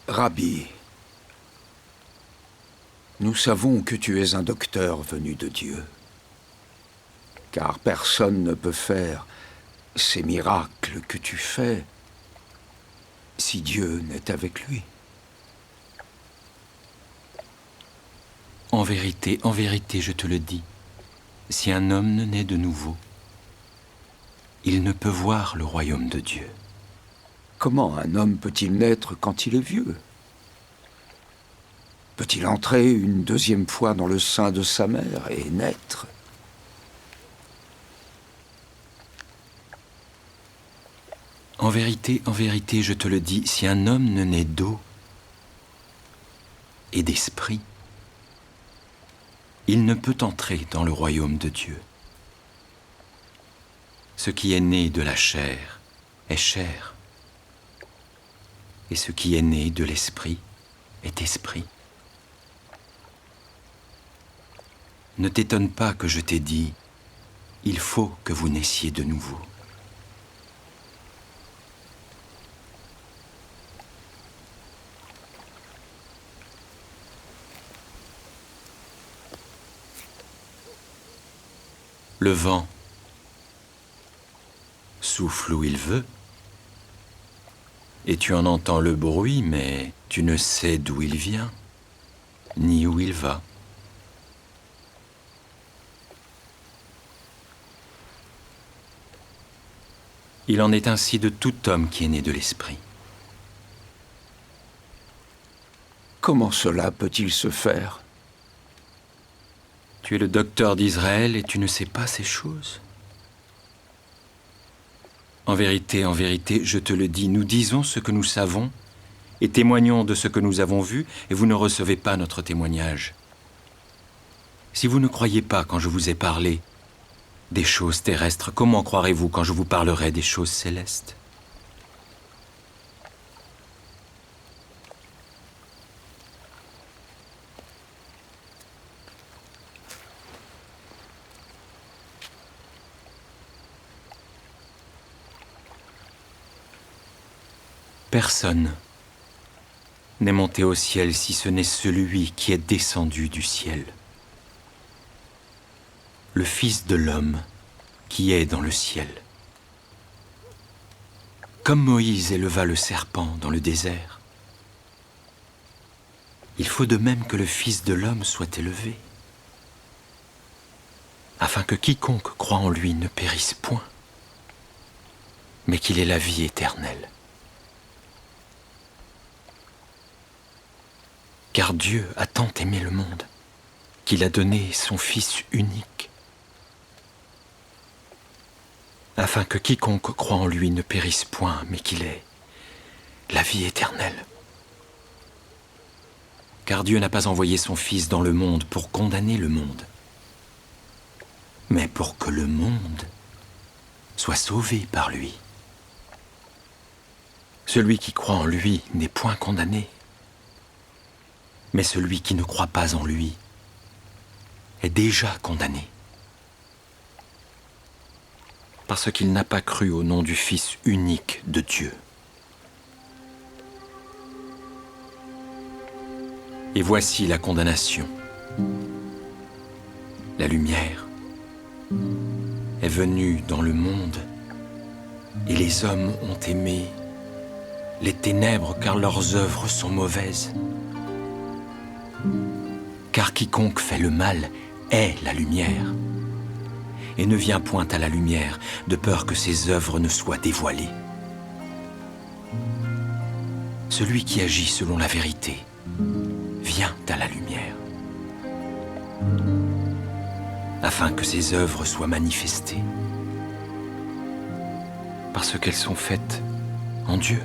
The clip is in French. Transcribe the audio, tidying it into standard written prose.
Rabbi, nous savons que tu es un docteur venu de Dieu, car personne ne peut faire ces miracles que tu fais si Dieu n'est avec lui. En vérité, je te le dis, si un homme ne naît de nouveau, il ne peut voir le royaume de Dieu. Comment un homme peut-il naître quand il est vieux? Peut-il entrer une deuxième fois dans le sein de sa mère et naître? En vérité, je te le dis, si un homme ne naît d'eau et d'esprit, il ne peut entrer dans le royaume de Dieu. Ce qui est né de la chair est chair, et ce qui est né de l'esprit est esprit. Ne t'étonne pas que je t'ai dit, il faut que vous naissiez de nouveau. Le vent souffle où il veut, et tu en entends le bruit, mais tu ne sais d'où il vient, ni où il va. Il en est ainsi de tout homme qui est né de l'esprit. Comment cela peut-il se faire? Tu es le docteur d'Israël et tu ne sais pas ces choses? En vérité, je te le dis, nous disons ce que nous savons et témoignons de ce que nous avons vu, et vous ne recevez pas notre témoignage. Si vous ne croyez pas quand je vous ai parlé des choses terrestres, comment croirez-vous quand je vous parlerai des choses célestes? Personne n'est monté au ciel si ce n'est celui qui est descendu du ciel, le Fils de l'homme qui est dans le ciel. Comme Moïse éleva le serpent dans le désert, il faut de même que le Fils de l'homme soit élevé, afin que quiconque croit en lui ne périsse point, mais qu'il ait la vie éternelle. Car Dieu a tant aimé le monde qu'il a donné son Fils unique, afin que quiconque croit en lui ne périsse point, mais qu'il ait la vie éternelle. Car Dieu n'a pas envoyé son Fils dans le monde pour condamner le monde, mais pour que le monde soit sauvé par lui. Celui qui croit en lui n'est point condamné, mais celui qui ne croit pas en lui est déjà condamné, parce qu'il n'a pas cru au nom du Fils unique de Dieu. Et voici la condamnation. La lumière est venue dans le monde, et les hommes ont aimé les ténèbres car leurs œuvres sont mauvaises. Car quiconque fait le mal est la lumière, et ne vient point à la lumière, de peur que ses œuvres ne soient dévoilées. Celui qui agit selon la vérité vient à la lumière, afin que ses œuvres soient manifestées, parce qu'elles sont faites en Dieu.